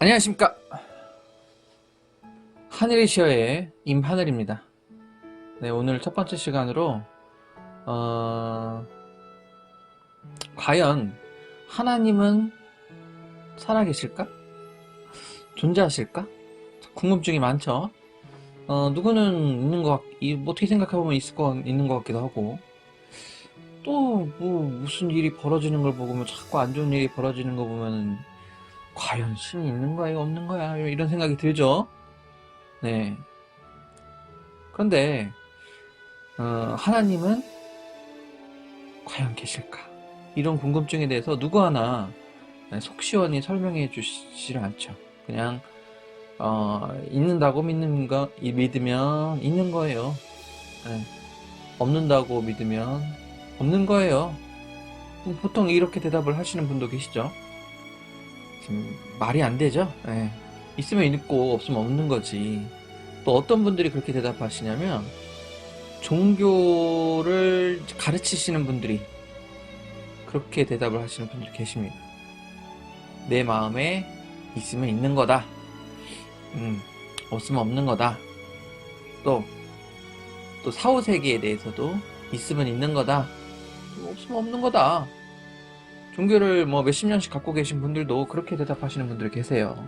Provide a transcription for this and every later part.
안녕하십니까. 하늘이시여의 임하늘입니다. 네, 오늘 첫 번째 시간으로 과연 하나님은 살아계실까? 존재하실까? 궁금증이 많죠. 누구는 있는 어떻게 생각해보면 있는 것 같기도 하고, 또 무슨 일이 벌어지는 걸 보고 자꾸 안 좋은 일이 벌어지는 거 보면 과연 신이 있는 거야 없는 거야 이런 생각이 들죠. 네. 그런데 하나님은 과연 계실까? 이런 궁금증에 대해서 누구 하나 속 시원히 설명해 주시질 않죠. 그냥 있는다고 믿으면 있는 거예요. 네. 없는다고 믿으면 없는 거예요. 보통 이렇게 대답을 하시는 분도 계시죠. 지금 말이 안 되죠. 네. 있으면 있고 없으면 없는 거지. 또 어떤 분들이 그렇게 대답하시냐면 종교를 가르치시는 분들이 그렇게 대답을 하시는 분들이 계십니다. 내 마음에 있으면 있는 거다. 없으면 없는 거다. 또 사후세계에 대해서도 있으면 있는 거다. 없으면 없는 거다. 종교를 몇십 년씩 갖고 계신 분들도 그렇게 대답하시는 분들이 계세요.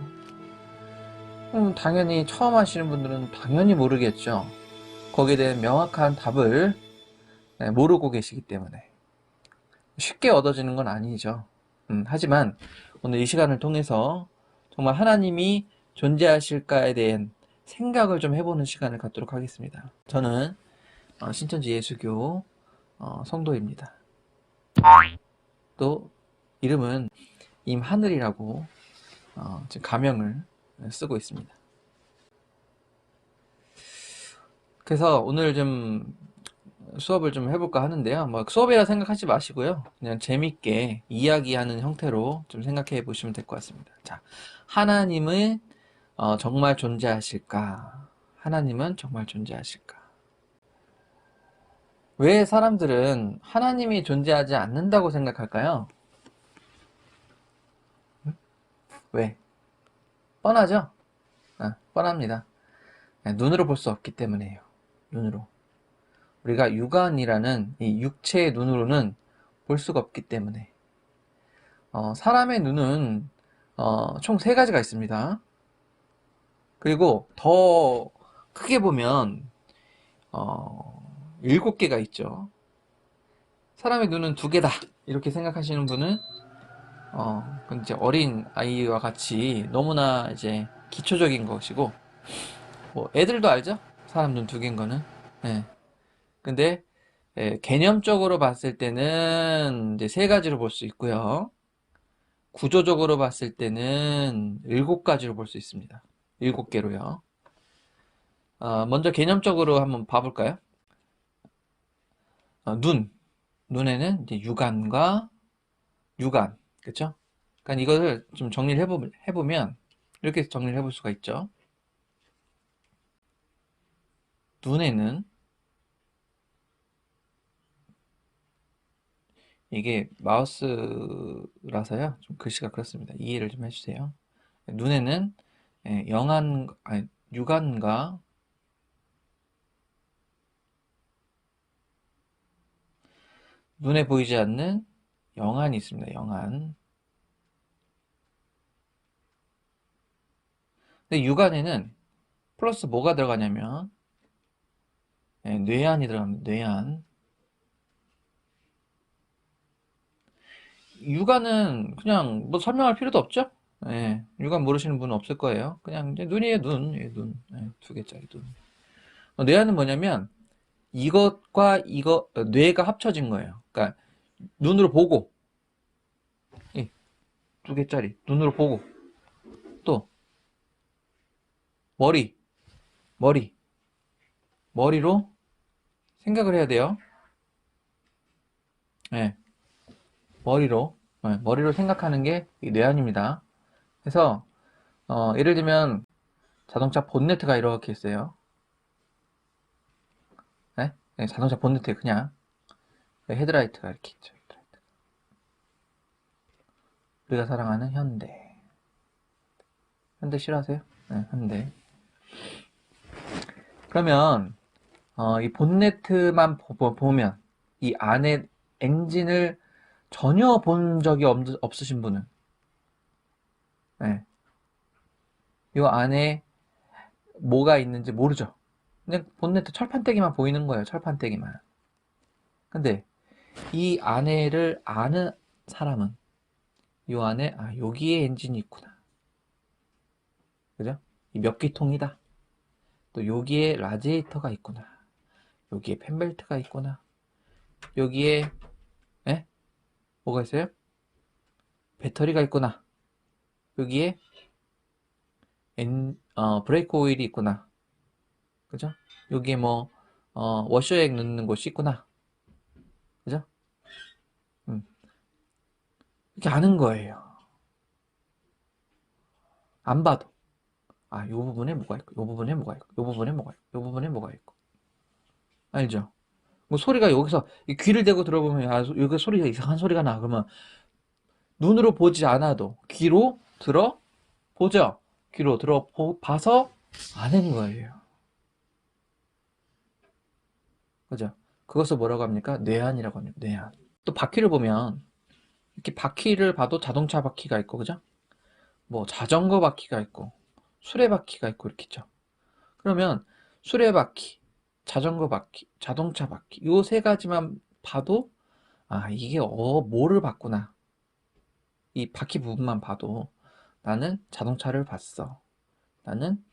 당연히 처음 하시는 분들은 당연히 모르겠죠. 거기에 대한 명확한 답을 모르고 계시기 때문에 쉽게 얻어지는 건 아니죠. 하지만 오늘 이 시간을 통해서 정말 하나님이 존재하실까에 대한 생각을 좀 해보는 시간을 갖도록 하겠습니다. 저는 신천지 예수교 성도입니다. 또 이름은 임하늘이라고 지금 가명을 쓰고 있습니다. 그래서 오늘 좀 수업을 좀 해볼까 하는데요. 수업이라 생각하지 마시고요. 그냥 재밌게 이야기하는 형태로 좀 생각해 보시면 될 것 같습니다. 자, 하나님은 정말 존재하실까? 하나님은 정말 존재하실까? 왜 사람들은 하나님이 존재하지 않는다고 생각할까요? 왜? 뻔하죠? 뻔합니다. 눈으로 볼 수 없기 때문이에요. 눈으로. 우리가 육안이라는 이 육체의 눈으로는 볼 수가 없기 때문에. 사람의 눈은 총 3가지가 있습니다. 그리고 더 크게 보면 7개가 있죠. 사람의 눈은 2개다 이렇게 생각하시는 분은 이제 어린 아이와 같이 너무나 이제 기초적인 것이고, 애들도 알죠? 사람 눈 2개인 거는. 네. 근데 개념적으로 봤을 때는 이제 3가지로 볼 수 있고요. 구조적으로 봤을 때는 7가지로 볼 수 있습니다. 7개로요. 먼저 개념적으로 한번 봐볼까요? 눈에는 이제 육안과 유관, 그쵸? 그러니까 이거를 좀 정리를 해보면 이렇게 정리를 해볼 수가 있죠. 눈에는 이게 마우스라서요. 좀 글씨가 그렇습니다. 이해를 좀 해주세요. 눈에는 육안과 눈에 보이지 않는 영안이 있습니다. 영안. 근데 육안에는 플러스 뭐가 들어가냐면 뇌안이 들어갑니다. 뇌안. 육안은 그냥 설명할 필요도 없죠? 육안 모르시는 분은 없을 거예요. 그냥 이제 눈이에요, 눈. 눈. 2개짜리 눈. 뇌안은 뭐냐면 이것과 뇌가 합쳐진 거예요. 그러니까 눈으로 보고, 2개짜리 눈으로 보고, 또 머리, 머리, 머리로 생각을 해야 돼요. 예, 머리로 생각하는 게 뇌안입니다. 그래서 예를 들면 자동차 본네트가 이렇게 있어요. 자동차 본네트에 그냥 헤드라이트가 이렇게 있죠. 우리가 사랑하는 현대. 현대 싫어하세요? 네, 현대. 그러면 이 본네트만 보면 이 안에 엔진을 전혀 본 적이 없으신 분은 네, 이 안에 뭐가 있는지 모르죠. 그냥 본네트 철판떼기만 보이는 거예요. 철판떼기만. 근데 이 안에를 아는 사람은 이 안에 여기에 엔진이 있구나. 그죠? 이 몇 기통이다. 또 여기에 라디에이터가 있구나. 여기에 팬벨트가 있구나. 여기에 에? 뭐가 있어요? 배터리가 있구나. 여기에 브레이크 오일이 있구나. 그죠? 여기에 뭐 워셔액 넣는 곳이 있구나. 그죠? 음, 이렇게 아는 거예요. 안 봐도 요 부분에 뭐가 있고, 요 부분에 뭐가 있고, 요 부분에 뭐가 있고, 요 부분에 뭐가 있고. 알죠? 뭐 소리가 여기서 귀를 대고 들어보면 여기 소리가 이상한 소리가 나. 그러면 눈으로 보지 않아도 귀로 들어 보죠. 귀로 들어 봐서 아는 거예요. 그죠? 그것을 뭐라고 합니까? 뇌안이라고 합니다. 뇌안. 또 바퀴를 보면 이렇게 바퀴를 봐도 자동차 바퀴가 있고, 그죠? 뭐 자전거 바퀴가 있고 수레바퀴가 있고 이렇게 있죠. 그러면 수레바퀴, 자전거 바퀴, 자동차 바퀴 요 세 가지만 봐도 이게 뭐를 봤구나. 이 바퀴 부분만 봐도 나는 자동차를 봤어. 나는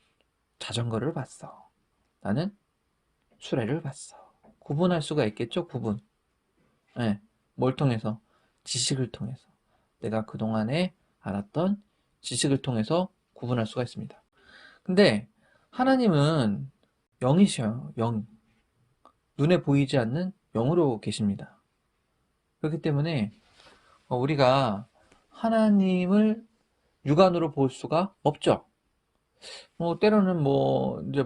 자전거를 봤어. 나는 수레를 봤어. 구분할 수가 있겠죠? 구분. 네. 뭘 통해서? 지식을 통해서. 내가 그동안에 알았던 지식을 통해서 구분할 수가 있습니다. 근데 하나님은 영이셔요. 영. 눈에 보이지 않는 영으로 계십니다. 그렇기 때문에 우리가 하나님을 육안으로 볼 수가 없죠. 때로는 이제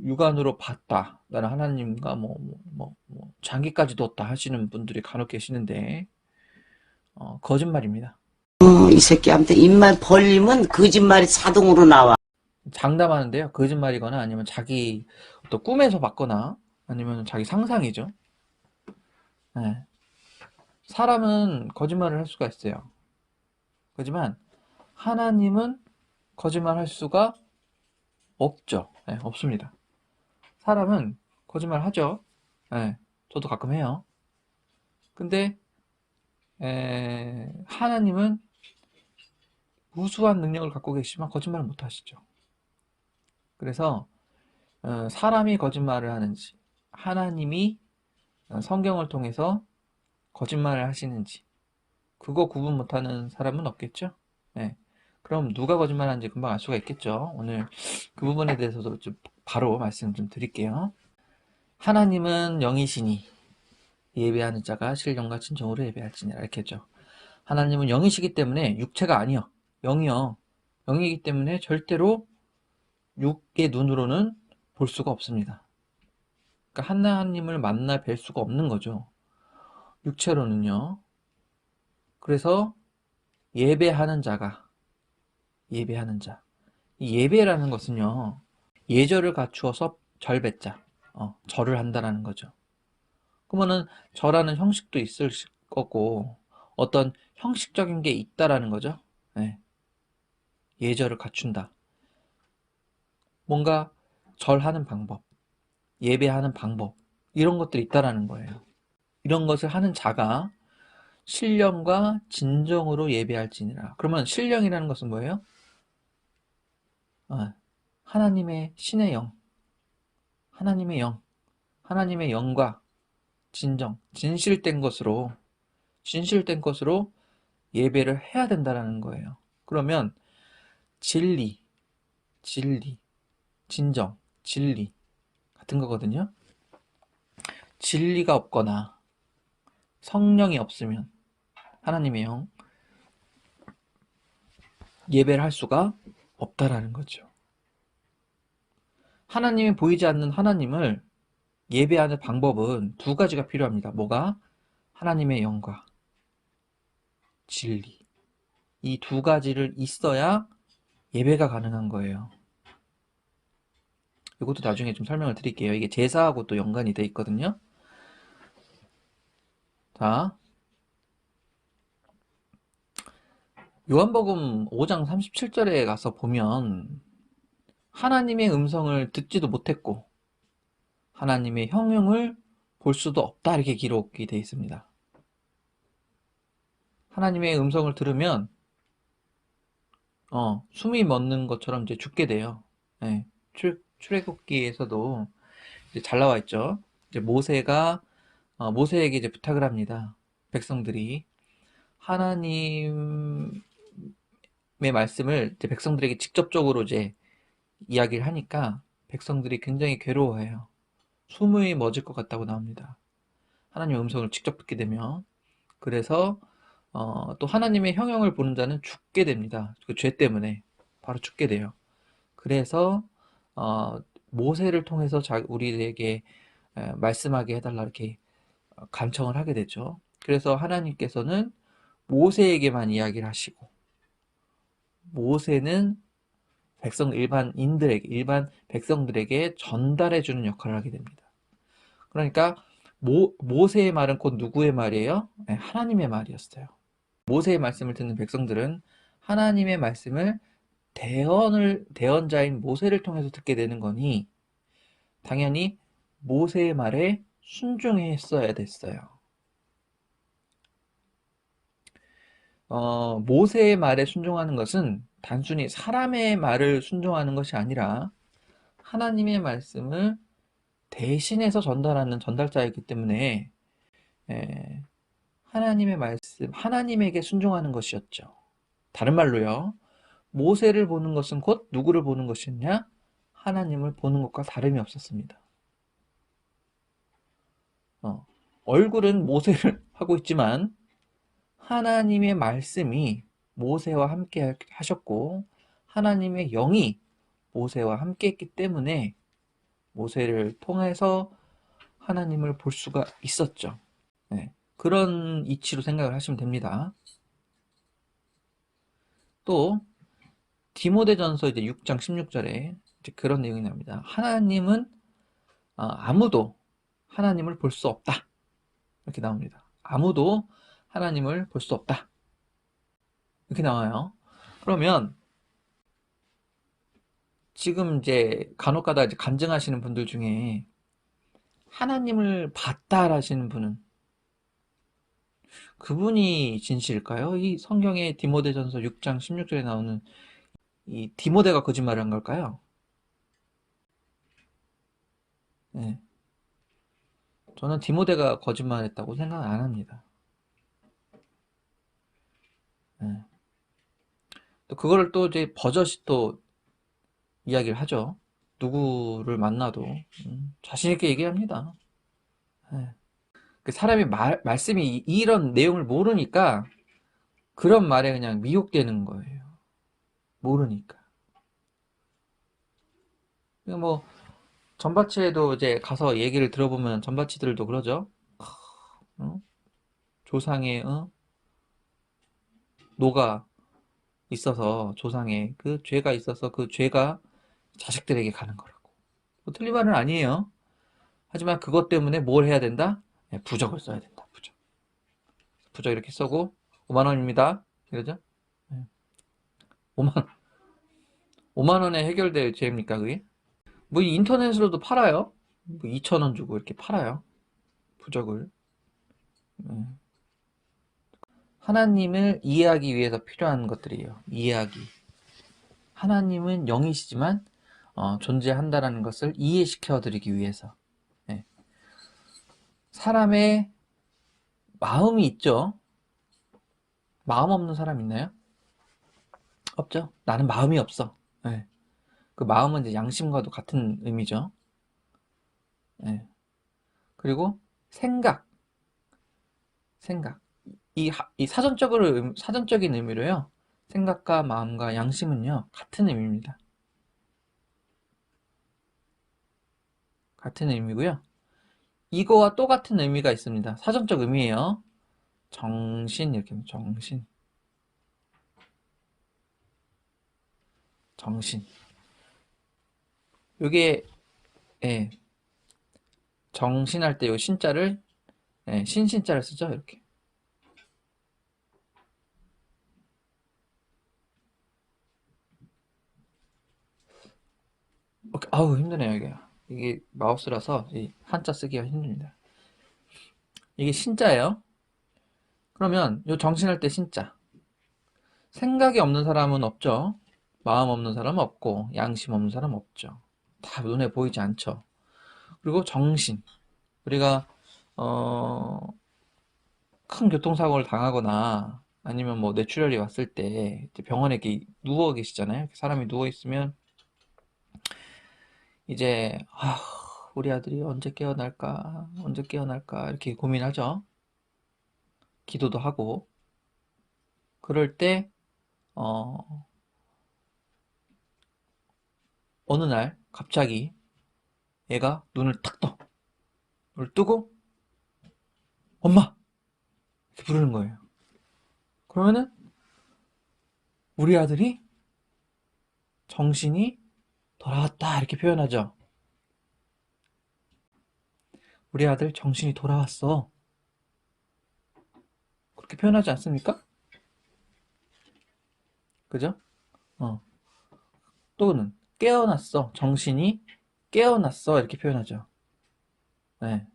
육안으로 봤다. 나는 하나님과 장기까지 뒀다 하시는 분들이 간혹 계시는데, 거짓말입니다. 이 새끼한테 입만 벌리면 거짓말이 자동으로 나와. 장담하는데요. 거짓말이거나 아니면 자기 또 꿈에서 봤거나 아니면 자기 상상이죠. 네. 사람은 거짓말을 할 수가 있어요. 하지만 하나님은 거짓말 할 수가 없죠. 네, 없습니다. 사람은 거짓말 하죠. 네, 저도 가끔 해요. 근데 하나님은 우수한 능력을 갖고 계시지만 거짓말을 못 하시죠. 그래서 사람이 거짓말을 하는지 하나님이 성경을 통해서 거짓말을 하시는지 그거 구분 못하는 사람은 없겠죠. 네. 그럼 누가 거짓말하는지 금방 알 수가 있겠죠. 오늘 그 부분에 대해서도 좀 바로 말씀 좀 드릴게요. 하나님은 영이시니 예배하는 자가 신령과 진정으로 예배할지니라 이렇게 했죠. 하나님은 영이시기 때문에 육체가 아니요. 영이요. 영이기 때문에 절대로 육의 눈으로는 볼 수가 없습니다. 그러니까 하나님을 만나 뵐 수가 없는 거죠. 육체로는요. 그래서 예배하는 자가 예배하는 자. 이 예배라는 것은요. 예절을 갖추어서 절배자. 절을 한다라는 거죠. 그러면은 절하는 형식도 있을 거고 어떤 형식적인 게 있다라는 거죠. 네. 예절을 갖춘다. 뭔가 절하는 방법, 예배하는 방법 이런 것들이 있다라는 거예요. 이런 것을 하는 자가 신령과 진정으로 예배할지니라. 그러면 신령이라는 것은 뭐예요? 하나님의 신의 영, 하나님의 영, 하나님의 영과 진정, 진실된 것으로 예배를 해야 된다라는 거예요. 그러면 진리, 진정, 진리 같은 거거든요. 진리가 없거나 성령이 없으면 하나님의 영 예배를 할 수가 없다라는 거죠. 하나님이 보이지 않는 하나님을 예배하는 방법은 두 가지가 필요합니다. 뭐가? 하나님의 영과 진리. 이 두 가지를 있어야 예배가 가능한 거예요. 이것도 나중에 좀 설명을 드릴게요. 이게 제사하고 또 연관이 돼 있거든요. 자, 요한복음 5장 37절에 가서 보면 하나님의 음성을 듣지도 못했고 하나님의 형용을 볼 수도 없다 이렇게 기록이 되어 있습니다. 하나님의 음성을 들으면 숨이 멎는 것처럼 이제 죽게 돼요. 네, 출애굽기에서도 이제 잘 나와 있죠. 이제 모세에게 이제 부탁을 합니다. 백성들이 하나님의 말씀을 이제 백성들에게 직접적으로 이제 이야기를 하니까 백성들이 굉장히 괴로워해요. 숨이 멎을 것 같다고 나옵니다. 하나님의 음성을 직접 듣게 되면. 그래서 또 하나님의 형형을 보는 자는 죽게 됩니다. 그 죄 때문에 바로 죽게 돼요. 그래서 모세를 통해서 우리에게 말씀하게 해달라 이렇게 간청을 하게 되죠. 그래서 하나님께서는 모세에게만 이야기를 하시고 모세는 일반 백성들에게 전달해 주는 역할을 하게 됩니다. 그러니까 모세의 말은 곧 누구의 말이에요? 네, 하나님의 말이었어요. 모세의 말씀을 듣는 백성들은 하나님의 말씀을 대언자인 모세를 통해서 듣게 되는 거니 당연히 모세의 말에 순종했어야 됐어요. 모세의 말에 순종하는 것은 단순히 사람의 말을 순종하는 것이 아니라 하나님의 말씀을 대신해서 전달하는 전달자이기 때문에 하나님의 말씀, 하나님에게 순종하는 것이었죠. 다른 말로요. 모세를 보는 것은 곧 누구를 보는 것이냐? 하나님을 보는 것과 다름이 없었습니다. 얼굴은 모세를 하고 있지만 하나님의 말씀이 모세와 함께 하셨고 하나님의 영이 모세와 함께 했기 때문에 모세를 통해서 하나님을 볼 수가 있었죠. 네, 그런 이치로 생각을 하시면 됩니다. 또 디모데전서 이제 6장 16절에 이제 그런 내용이 나옵니다. 하나님은 아무도 하나님을 볼 수 없다. 이렇게 나옵니다. 아무도 하나님을 볼 수 없다. 이렇게 나와요. 그러면 지금 이제 간혹가다 이제 간증하시는 분들 중에 하나님을 봤다라시는 분은 그분이 진실일까요? 이 성경의 디모데전서 6장 16절에 나오는 이 디모데가 거짓말을 한 걸까요? 네. 저는 디모데가 거짓말했다고 생각 안 합니다. 네. 또 그거를 또 이제 버젓이 또 이야기를 하죠. 누구를 만나도 자신 있게 얘기합니다. 네. 그 사람이 말씀이 이런 내용을 모르니까 그런 말에 그냥 미혹되는 거예요. 모르니까. 뭐 전바치에도 이제 가서 얘기를 들어보면 전바치들도 그러죠. 조상의 노가 있어서 조상의 그 죄가 있어서 그 죄가 자식들에게 가는 거라고. 뭐 틀린 말은 아니에요. 하지만 그것 때문에 뭘 해야 된다? 네, 부적을 써야 된다. 부적 이렇게 써고 5만 원입니다. 이러죠? 네. 5만 원에 해결될 죄입니까 그게? 뭐 인터넷으로도 팔아요. 뭐 2천 원 주고 이렇게 팔아요. 부적을. 하나님을 이해하기 위해서 필요한 것들이에요. 이해하기. 하나님은 영이시지만 존재한다라는 것을 이해시켜 드리기 위해서. 네. 사람의 마음이 있죠. 마음 없는 사람 있나요? 없죠. 나는 마음이 없어. 네. 그 마음은 이제 양심과도 같은 의미죠. 네. 그리고 생각. 이 사전적인 의미로요. 생각과 마음과 양심은요, 같은 의미입니다. 같은 의미고요. 이거와 또 같은 의미가 있습니다. 사전적 의미예요. 정신, 이렇게 하면 정신. 정신. 요게, 예, 정신할 때 요 신자를, 예, 신신자를 쓰죠, 이렇게. 아우, 힘드네요, 이게. 이게 마우스라서 이 한자 쓰기가 힘듭니다. 이게 신자예요. 그러면 요 정신할 때 신자. 생각이 없는 사람은 없죠. 마음 없는 사람은 없고, 양심 없는 사람은 없죠. 다 눈에 보이지 않죠. 그리고 정신. 우리가, 어, 큰 교통사고를 당하거나, 아니면 뭐 뇌출혈이 왔을 때, 이제 병원에 이렇게 누워 계시잖아요. 사람이 누워 있으면, 이제, 아, 우리 아들이 언제 깨어날까, 언제 깨어날까, 이렇게 고민하죠. 기도도 하고. 그럴 때, 어, 어느 날, 갑자기, 얘가 눈을 탁 떠. 눈을 뜨고, 엄마! 이렇게 부르는 거예요. 그러면은 우리 아들이 정신이 돌아왔다 이렇게 표현하죠. 우리 아들 정신이 돌아왔어. 그렇게 표현하지 않습니까? 그죠? 어. 또는 깨어났어. 정신이 깨어났어. 이렇게 표현하죠. 네.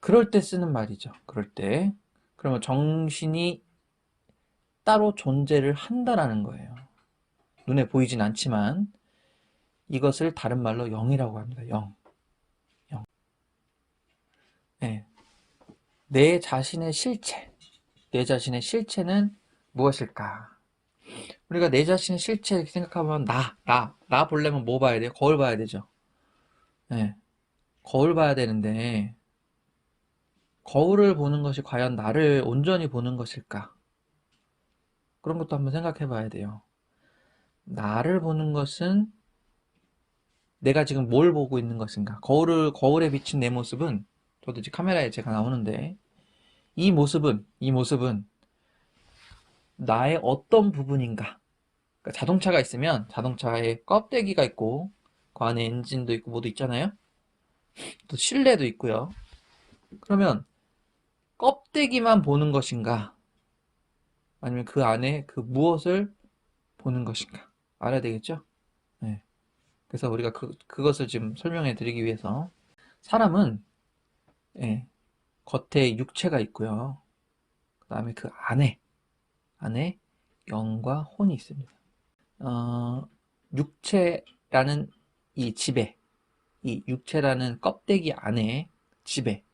그럴 때 쓰는 말이죠. 그럴 때. 그러면 정신이 따로 존재를 한다라는 거예요. 눈에 보이진 않지만 이것을 다른 말로 영이라고 합니다. 영. 영. 네. 내 자신의 실체. 내 자신의 실체는 무엇일까? 우리가 내 자신의 실체 이렇게 생각하면 나 보려면 뭐 봐야 돼요? 거울 봐야 되죠. 네, 거울 봐야 되는데 거울을 보는 것이 과연 나를 온전히 보는 것일까? 그런 것도 한번 생각해 봐야 돼요. 나를 보는 것은 내가 지금 뭘 보고 있는 것인가? 거울에 비친 내 모습은 저도 이제 카메라에 제가 나오는데 이 모습은 나의 어떤 부분인가? 그러니까 자동차가 있으면 자동차에 껍데기가 있고 그 안에 엔진도 있고 모두 있잖아요. 또 실내도 있고요. 그러면 껍데기만 보는 것인가? 아니면 그 안에 그 무엇을 보는 것인가? 알아야 되겠죠? 네. 그래서 우리가 그것을 지금 설명해 드리기 위해서 사람은 예, 겉에 육체가 있고요. 그 다음에 그 안에 영과 혼이 있습니다. 어, 육체라는 이 집에, 이 육체라는 껍데기 안에 집에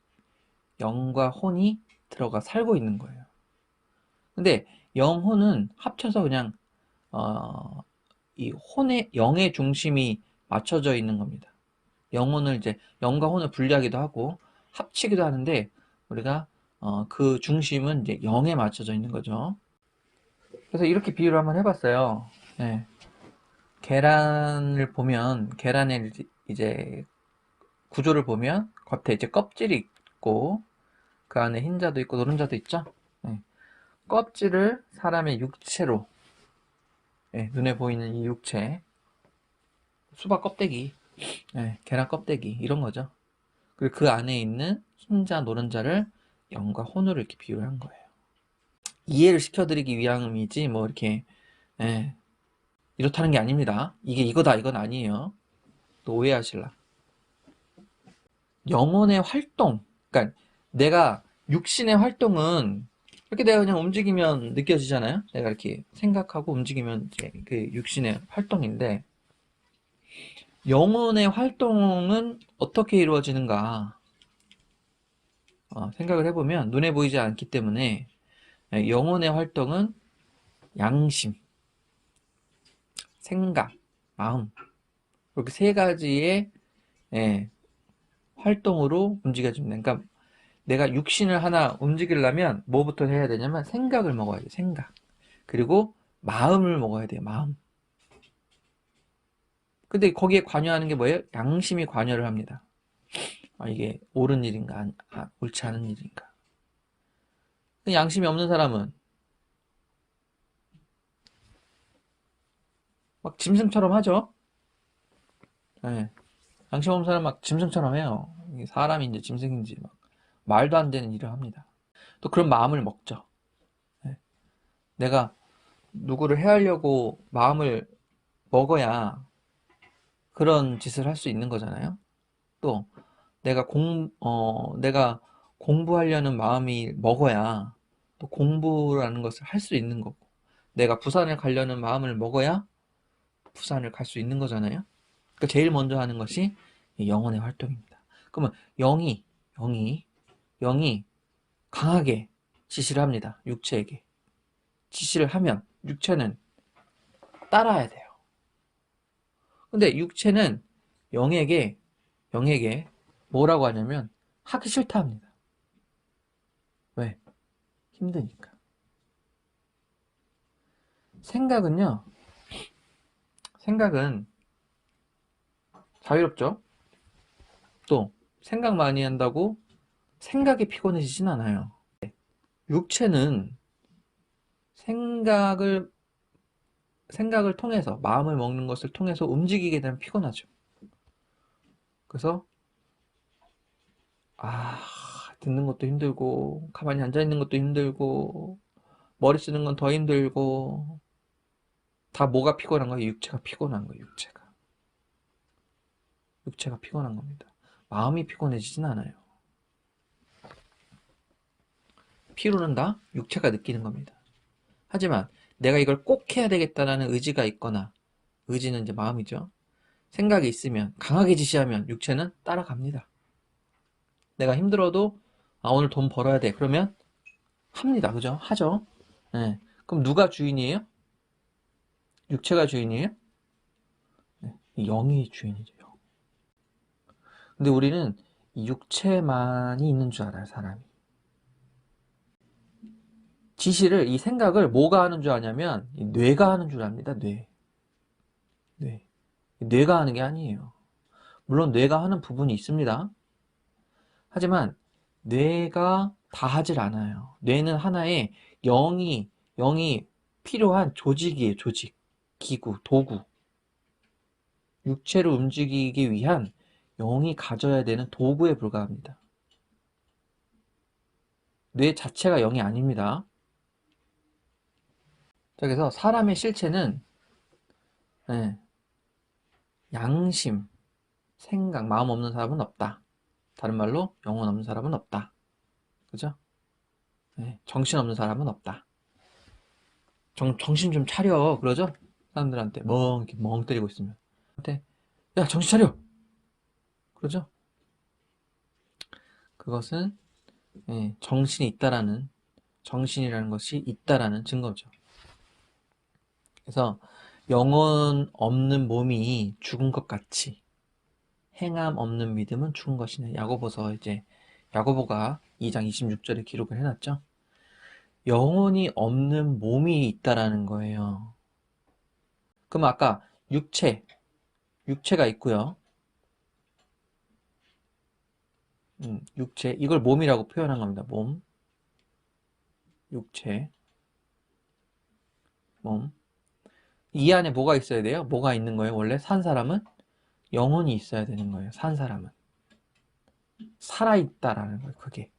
영과 혼이 들어가 살고 있는 거예요. 근데 영혼은 합쳐서 그냥 이 혼의 영의 중심이 맞춰져 있는 겁니다. 영혼을 이제 영과 혼을 분리하기도 하고 합치기도 하는데 우리가 그 중심은 이제 영에 맞춰져 있는 거죠. 그래서 이렇게 비유를 한번 해봤어요. 네. 계란을 보면 계란의 이제 구조를 보면 겉에 이제 껍질이 있고 그 안에 흰자도 있고 노른자도 있죠. 네. 껍질을 사람의 육체로 눈에 보이는 이 육체 수박 껍데기 계란 껍데기 이런 거죠. 그리고 그 안에 있는 흰자 노른자를 영과 혼으로 이렇게 비유를 한 거예요. 이해를 시켜드리기 위함이지 뭐 이렇게 예, 이렇다는 게 아닙니다. 이게 이거다 이건 아니에요. 또 오해하실라. 영혼의 활동, 그러니까 내가 육신의 활동은 이렇게 내가 그냥 움직이면 느껴지잖아요. 내가 이렇게 생각하고 움직이면 이제 그 육신의 활동인데 영혼의 활동은 어떻게 이루어지는가 생각을 해보면 눈에 보이지 않기 때문에 영혼의 활동은 양심, 생각, 마음 이렇게 세 가지의 예, 활동으로 움직여집니다. 그러니까 내가 육신을 하나 움직이려면 뭐부터 해야 되냐면 생각을 먹어야 돼요. 생각. 그리고 마음을 먹어야 돼요. 마음. 근데 거기에 관여하는 게 뭐예요? 양심이 관여를 합니다. 이게 옳은 일인가, 옳지 않은 일인가. 양심이 없는 사람은 막 짐승처럼 하죠. 예. 양심 없는 사람 막 짐승처럼 해요. 이게 사람인지 짐승인지 막 말도 안 되는 일을 합니다. 또 그런 마음을 먹죠. 예. 내가 누구를 해하려고 마음을 먹어야 그런 짓을 할 수 있는 거잖아요. 또 내가 공부하려는 마음이 먹어야 또 공부라는 것을 할 수 있는 거고, 내가 부산을 가려는 마음을 먹어야 부산을 갈 수 있는 거잖아요. 그러니까 제일 먼저 하는 것이 이 영혼의 활동입니다. 그러면 영이, 영이 강하게 지시를 합니다. 육체에게. 지시를 하면 육체는 따라야 돼요. 근데 육체는 영에게 뭐라고 하냐면 하기 싫다 합니다. 왜? 힘드니까. 생각은요, 생각은 자유롭죠? 또 생각 많이 한다고 생각이 피곤해지진 않아요. 육체는 생각을 통해서, 마음을 먹는 것을 통해서 움직이게 되면 피곤하죠. 그래서 아, 듣는 것도 힘들고 가만히 앉아 있는 것도 힘들고 머리 쓰는 건 더 힘들고, 다 뭐가 피곤한 거예요? 육체가 피곤한 거예요. 육체가 피곤한 겁니다. 마음이 피곤해지진 않아요. 피로는 다 육체가 느끼는 겁니다. 하지만 내가 이걸 꼭 해야 되겠다라는 의지가 있거나, 의지는 이제 마음이죠. 생각이 있으면, 강하게 지시하면 육체는 따라갑니다. 내가 힘들어도 오늘 돈 벌어야 돼. 그러면 합니다. 그죠? 하죠. 네. 그럼 누가 주인이에요? 육체가 주인이에요? 네. 영이 주인이죠. 영. 근데 우리는 이 육체만이 있는 줄 알아요, 사람이. 지시를, 이 생각을 뭐가 하는 줄 아냐면 이 뇌가 하는 줄 압니다. 뇌. 뇌가 하는 게 아니에요. 물론 뇌가 하는 부분이 있습니다. 하지만 뇌가 다 하질 않아요. 뇌는 하나의 영이 필요한 조직이에요. 조직, 기구, 도구. 육체를 움직이기 위한 영이 가져야 되는 도구에 불과합니다. 뇌 자체가 영이 아닙니다. 자, 그래서 사람의 실체는 예, 양심, 생각, 마음 없는 사람은 없다. 다른 말로 영혼 없는 사람은 없다. 그죠? 예, 정신 없는 사람은 없다. 정신 좀 차려. 그러죠? 사람들한테 이렇게 멍 때리고 있으면. 한테 야, 정신 차려. 그러죠? 그것은 예, 정신이라는 것이 있다라는 증거죠. 그래서 영혼 없는 몸이 죽은 것 같이 행함 없는 믿음은 죽은 것이냐. 야고보서 이제 야고보가 2장 26절에 기록을 해놨죠. 영혼이 없는 몸이 있다라는 거예요. 그럼 아까 육체가 있고요. 육체, 이걸 몸이라고 표현한 겁니다. 몸, 육체, 몸. 이 안에 뭐가 있어야 돼요? 뭐가 있는 거예요? 원래 산 사람은 영혼이 있어야 되는 거예요. 산 사람은 살아있다라는 거예요. 그게.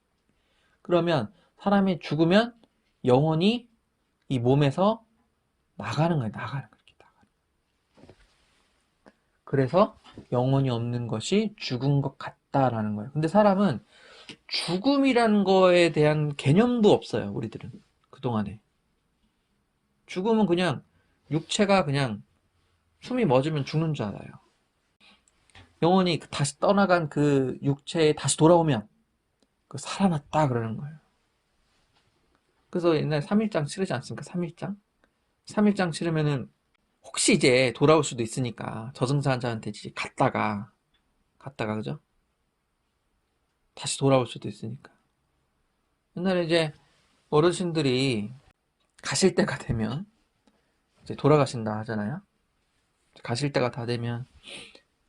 그러면 사람이 죽으면 영혼이 이 몸에서 나가는 거예요. 나가는 거예요. 그래서 영혼이 없는 것이 죽은 것 같다라는 거예요. 근데 사람은 죽음이라는 거에 대한 개념도 없어요. 우리들은 그동안에 죽음은 그냥 육체가 그냥 숨이 멎으면 죽는 줄 알아요. 영혼이 다시 떠나간 그 육체에 다시 돌아오면 그 살아났다 그러는 거예요. 그래서 옛날에 3일장 치르지 않습니까? 3일장? 3일장 치르면은 혹시 이제 돌아올 수도 있으니까 저승사자한테 이제 갔다가 그죠? 다시 돌아올 수도 있으니까. 옛날에 이제 어르신들이 가실 때가 되면 이제 돌아가신다 하잖아요. 가실 때가 다 되면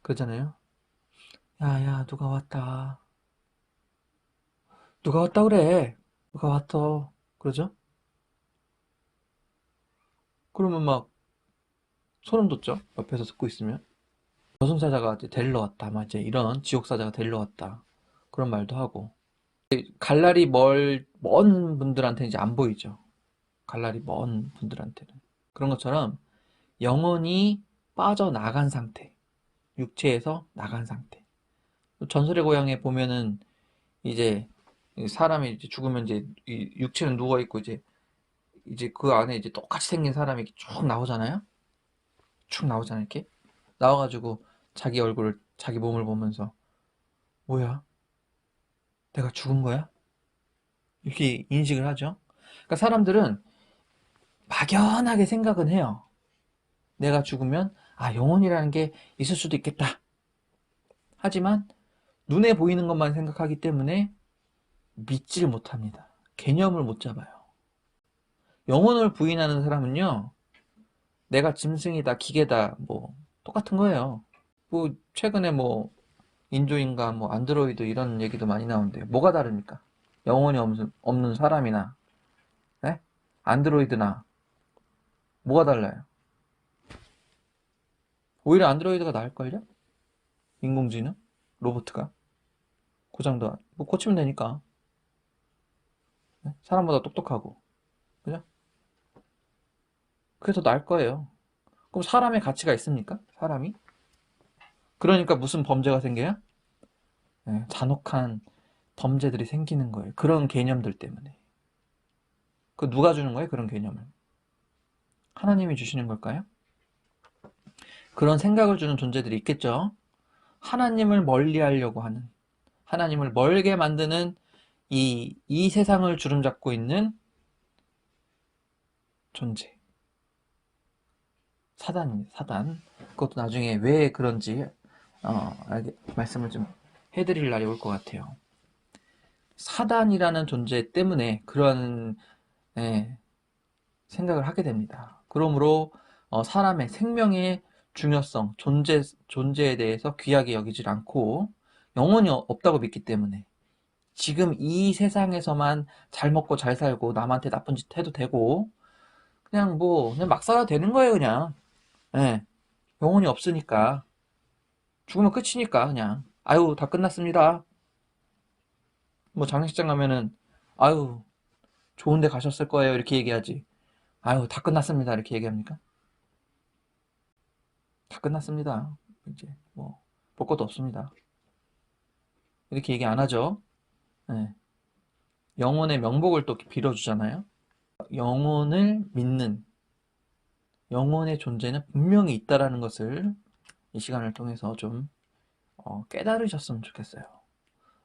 그러잖아요. 야, 누가 왔다. 누가 왔다 그래. 누가 왔어. 그러죠? 그러면 막 소름 돋죠? 옆에서 듣고 있으면. 저승사자가 이제 데리러 왔다. 막 이제 이런 지옥사자가 데리러 왔다. 그런 말도 하고. 갈날이 먼 분들한테는 이제 안 보이죠. 갈날이 먼 분들한테는. 그런 것처럼 영혼이 빠져나간 상태. 육체에서 나간 상태. 전설의 고향에 보면은 이제 사람이 이제 죽으면 이제 이 육체는 누워 있고 이제 그 안에 이제 똑같이 생긴 사람이 이렇게 쭉 나오잖아요. 쭉 나오잖아요. 이렇게 나와가지고 자기 얼굴을 자기 몸을 보면서 뭐야? 내가 죽은 거야? 이렇게 인식을 하죠. 그러니까 사람들은 막연하게 생각은 해요. 내가 죽으면 아 영혼이라는 게 있을 수도 있겠다. 하지만 눈에 보이는 것만 생각하기 때문에 믿지를 못합니다. 개념을 못 잡아요. 영혼을 부인하는 사람은요, 내가 짐승이다, 기계다, 뭐 똑같은 거예요. 뭐 최근에 뭐 인조인간, 뭐 안드로이드 이런 얘기도 많이 나오는데요. 뭐가 다릅니까? 영혼이 없는 사람이나, 네? 안드로이드나 뭐가 달라요? 오히려 안드로이드가 나을걸요? 인공지능, 로봇가 고장도 뭐 고치면 되니까. 네? 사람보다 똑똑하고, 그죠? 그게 더 나을 거예요. 그럼 사람의 가치가 있습니까? 사람이? 그러니까 무슨 범죄가 생겨요? 네, 잔혹한 범죄들이 생기는 거예요. 그런 개념들 때문에. 그 누가 주는 거예요? 그런 개념을. 하나님이 주시는 걸까요? 그런 생각을 주는 존재들이 있겠죠. 하나님을 멀리하려고 하는, 하나님을 멀게 만드는 이 세상을 주름잡고 있는 존재. 사단입니다. 사단. 그것도 나중에 왜 그런지 말씀을 좀 해드릴 날이 올 것 같아요. 사단이라는 존재 때문에 그런 예, 생각을 하게 됩니다. 그러므로 사람의 생명의 중요성, 존재에 대해서 귀하게 여기질 않고 영혼이 없다고 믿기 때문에 지금 이 세상에서만 잘 먹고 잘 살고 남한테 나쁜 짓 해도 되고 그냥 막 살아도 되는 거예요, 그냥. 예, 영혼이 없으니까. 죽으면 끝이니까, 그냥. 아유, 다 끝났습니다. 뭐 장례식장 가면은, 아유, 좋은 데 가셨을 거예요. 이렇게 얘기하지. 아유, 다 끝났습니다. 이렇게 얘기합니까? 다 끝났습니다. 이제, 뭐, 볼 것도 없습니다. 이렇게 얘기 안 하죠. 예. 영혼의 명복을 또 빌어주잖아요. 영혼을 믿는, 영혼의 존재는 분명히 있다라는 것을 이 시간을 통해서 좀 깨달으셨으면 좋겠어요.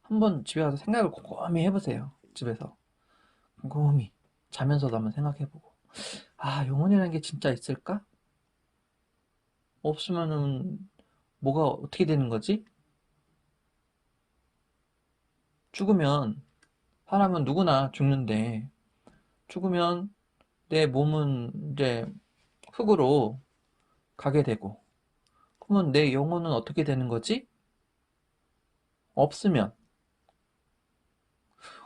한번 집에 가서 생각을 곰곰이 해보세요. 집에서. 곰곰이. 자면서도 한번 생각해보고. 아, 영혼이라는 게 진짜 있을까? 없으면은 뭐가 어떻게 되는 거지? 죽으면, 사람은 누구나 죽는데, 죽으면 내 몸은 이제 흙으로 가게 되고, 그러면 내 영혼은 어떻게 되는 거지? 없으면.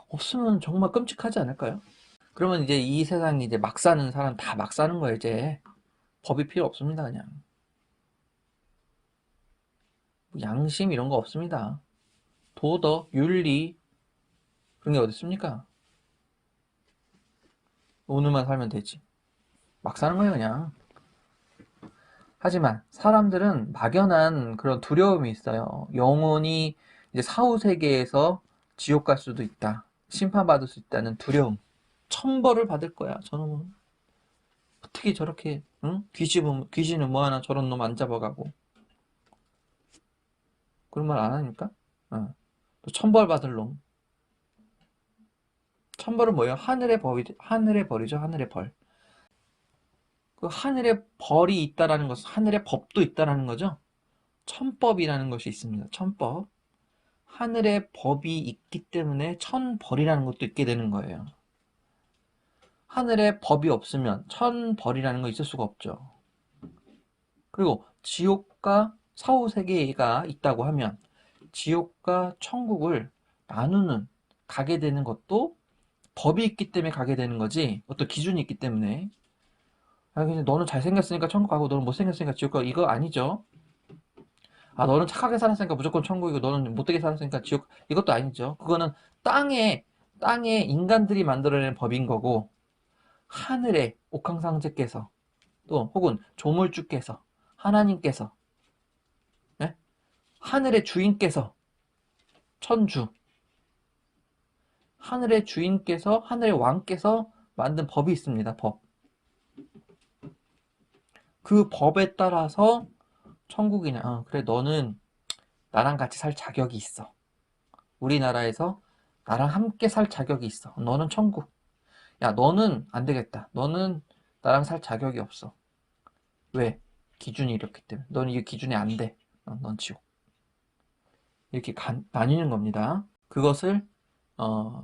없으면 정말 끔찍하지 않을까요? 그러면 이제 이 세상에 이제 막 사는 사람 다 막 사는 거예요, 이제. 법이 필요 없습니다, 그냥. 뭐 양심 이런 거 없습니다. 도덕, 윤리, 그런 게 어디 있습니까? 오늘만 살면 되지. 막 사는 거예요, 그냥. 하지만 사람들은 막연한 그런 두려움이 있어요. 영혼이 이제 사후 세계에서 지옥 갈 수도 있다. 심판받을 수 있다는 두려움. 천벌을 받을 거야, 저놈은. 어떻게 저렇게, 응? 귀신은 뭐하나 저런 놈 안 잡아가고. 그런 말 안 하니까? 어. 또 천벌 받을 놈. 천벌은 뭐예요? 하늘의 벌이죠, 하늘의 벌. 그 하늘의 벌이 있다라는 것은 하늘의 법도 있다라는 거죠. 천법이라는 것이 있습니다. 천법. 하늘의 법이 있기 때문에 천벌이라는 것도 있게 되는 거예요. 하늘의 법이 없으면 천벌이라는 거 있을 수가 없죠. 그리고 지옥과 사후세계가 있다고 하면 지옥과 천국을 나누는 가게 되는 것도 법이 있기 때문에 가게 되는 거지 어떤 기준이 있기 때문에 아, 그냥 너는 잘생겼으니까 천국 가고 너는 못생겼으니까 지옥 가고 이거 아니죠. 아, 너는 착하게 살았으니까 무조건 천국이고 너는 못되게 살았으니까 지옥 이것도 아니죠. 그거는 땅에 땅에 인간들이 만들어낸 법인 거고 하늘에 옥황상제께서 또 혹은 조물주께서 하나님께서 예? 하늘의 주인께서 천주 하늘의 주인께서 하늘의 왕께서 만든 법이 있습니다. 법. 그 법에 따라서 천국이냐 그래 너는 나랑 같이 살 자격이 있어. 우리나라에서 나랑 함께 살 자격이 있어. 너는 천국. 야 너는 안 되겠다. 너는 나랑 살 자격이 없어. 왜? 기준이 이렇기 때문에. 너는 이 기준이 안 돼. 넌 지옥. 이렇게 나뉘는 겁니다. 그것을 어,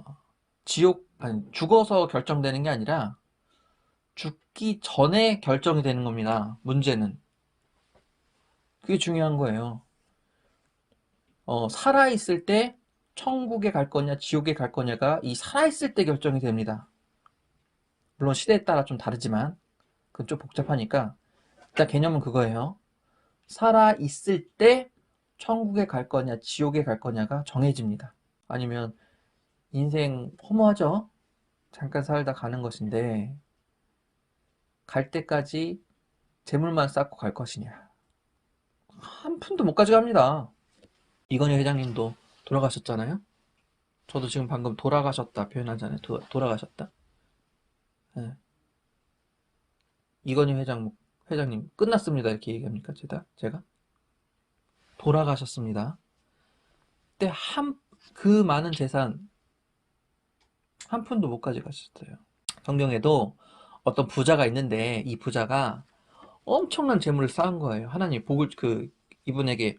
지옥 아니 죽어서 결정되는 게 아니라 죽기 전에 결정이 되는 겁니다. 문제는 그게 중요한 거예요. 살아있을 때 천국에 갈 거냐 지옥에 갈 거냐가 이 살아있을 때 결정이 됩니다. 물론 시대에 따라 좀 다르지만 그건 좀 복잡하니까 일단 개념은 그거예요. 살아있을 때 천국에 갈 거냐 지옥에 갈 거냐가 정해집니다. 아니면 인생 허무하죠? 잠깐 살다 가는 것인데 갈 때까지 재물만 쌓고 갈 것이냐 한 푼도 못 가져갑니다. 이건희 회장님도 돌아가셨잖아요. 저도 지금 방금 돌아가셨다 표현하잖아요. 돌아가셨다. 네. 이건희 회장님 끝났습니다 이렇게 얘기합니까? 제가 돌아가셨습니다. 그때 그 많은 재산 한 푼도 못 가져가셨어요. 성경에도 어떤 부자가 있는데 이 부자가 엄청난 재물을 쌓은 거예요. 하나님 복을 이분에게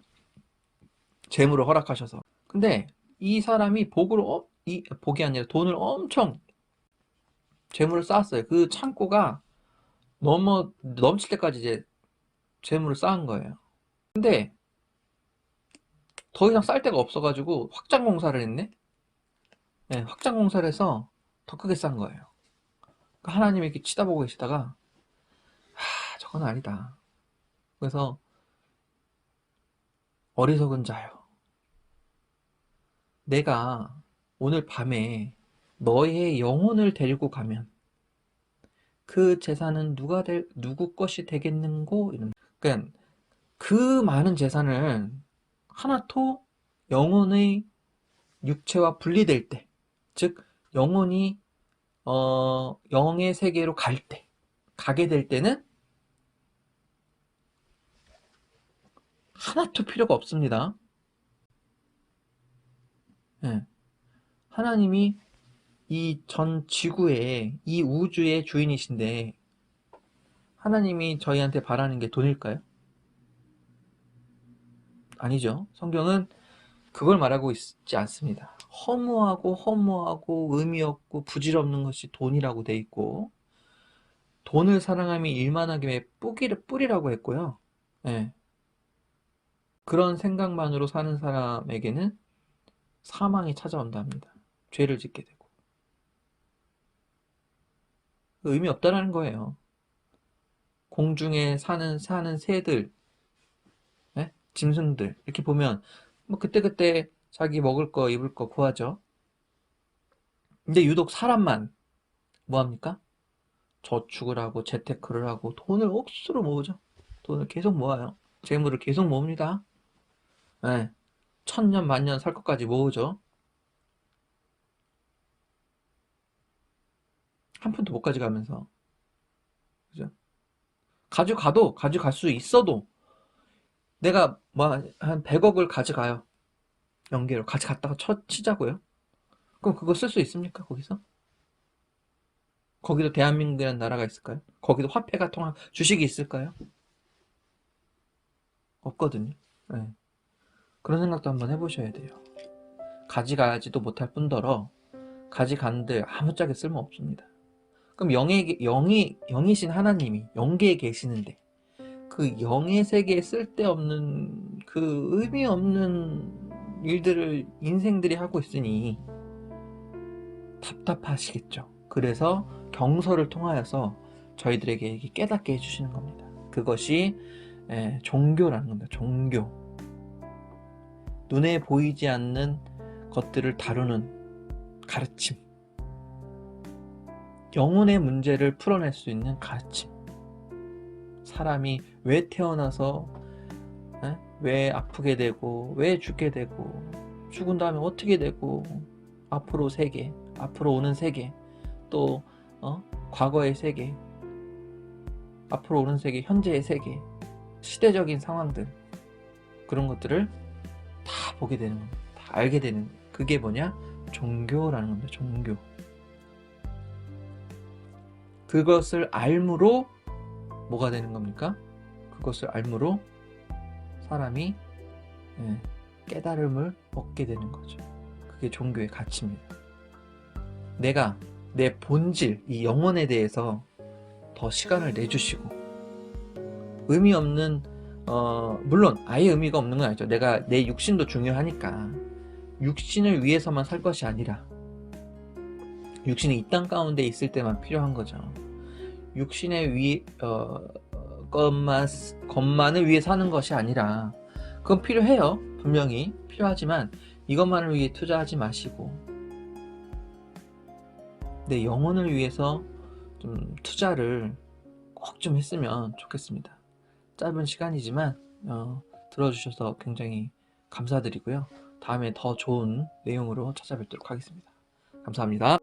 재물을 허락하셔서. 근데 이 사람이 복이 아니라 돈을 엄청 재물을 쌓았어요. 그 창고가 넘칠 때까지 이제 재물을 쌓은 거예요. 근데 더 이상 쌀 데가 없어가지고 확장 공사를 했네. 네, 확장 공사를 해서 더 크게 쌓은 거예요. 그러니까 하나님이 이렇게 치다보고 계시다가 저건 아니다. 그래서 어리석은 자요. 내가 오늘 밤에 너의 영혼을 데리고 가면 그 재산은 누구 것이 되겠는고? 그러니까 그 많은 재산을 하나도 영혼의 육체와 분리될 때, 즉 영혼이 영의 세계로 가게 될 때는 하나도 필요가 없습니다. 예. 하나님이 이 전 지구의 이 우주의 주인이신데 하나님이 저희한테 바라는 게 돈일까요? 아니죠. 성경은 그걸 말하고 있지 않습니다. 허무하고 의미 없고 부질없는 것이 돈이라고 돼 있고 돈을 사랑함이 일만하게 뿌리라고 했고요. 예. 그런 생각만으로 사는 사람에게는 사망이 찾아온답니다. 죄를 짓게 되고 의미 없다라는 거예요. 공중에 사는 새들, 예? 짐승들 이렇게 보면 뭐 그때그때 자기 먹을 거 입을 거 구하죠. 근데 유독 사람만 뭐 합니까? 저축을 하고 재테크를 하고 돈을 억수로 모으죠. 돈을 계속 모아요. 재물을 계속 모읍니다. 예. 천년 만년 살 것까지 모으죠. 한 푼도 못 가져가면서. 그죠? 가져갈 수 있어도 내가 뭐 한 100억을 가져가요. 연계로 같이 갔다가 치자고요. 그럼 그거 쓸 수 있습니까? 거기서? 거기도 대한민국이라는 나라가 있을까요? 거기도 화폐가 주식이 있을까요? 없거든요. 네. 그런 생각도 한번 해보셔야 돼요. 가져가지도 못할 뿐더러 가져가는데 아무짝에 쓸모 없습니다. 그럼 영이신 하나님이 영계에 계시는데 그 영의 세계에 쓸데없는 그 의미 없는 일들을 인생들이 하고 있으니 답답하시겠죠. 그래서 경서를 통하여서 저희들에게 이렇게 깨닫게 해주시는 겁니다. 그것이 종교라는 겁니다. 종교. 눈에 보이지 않는 것들을 다루는 가르침. 영혼의 문제를 풀어낼 수 있는 가르침. 사람이 왜 태어나서 왜 아프게 되고 왜 죽게 되고 죽은 다음에 어떻게 되고 앞으로 세계, 앞으로 오는 세계, 또 과거의 세계, 앞으로 오는 세계, 현재의 세계, 시대적인 상황들, 그런 것들을 다 보게 되는 겁니다. 다 알게 되는, 그게 뭐냐? 종교라는 겁니다. 종교. 그것을 알므로 뭐가 되는 겁니까? 그것을 알므로 사람이 깨달음을 얻게 되는 거죠. 그게 종교의 가치입니다. 내가 내 본질, 이 영혼에 대해서 더 시간을 내주시고, 의미 없는 물론 아예 의미가 없는 건 아니죠. 내가 내 육신도 중요하니까 육신을 위해서만 살 것이 아니라 육신이 이 땅 가운데 있을 때만 필요한 거죠. 육신의 것만을 위해 사는 것이 아니라, 그건 필요해요. 분명히 필요하지만 이것만을 위해 투자하지 마시고 내 영혼을 위해서 좀 투자를 꼭 좀 했으면 좋겠습니다. 짧은 시간이지만 들어주셔서 굉장히 감사드리고요. 다음에 더 좋은 내용으로 찾아뵙도록 하겠습니다. 감사합니다.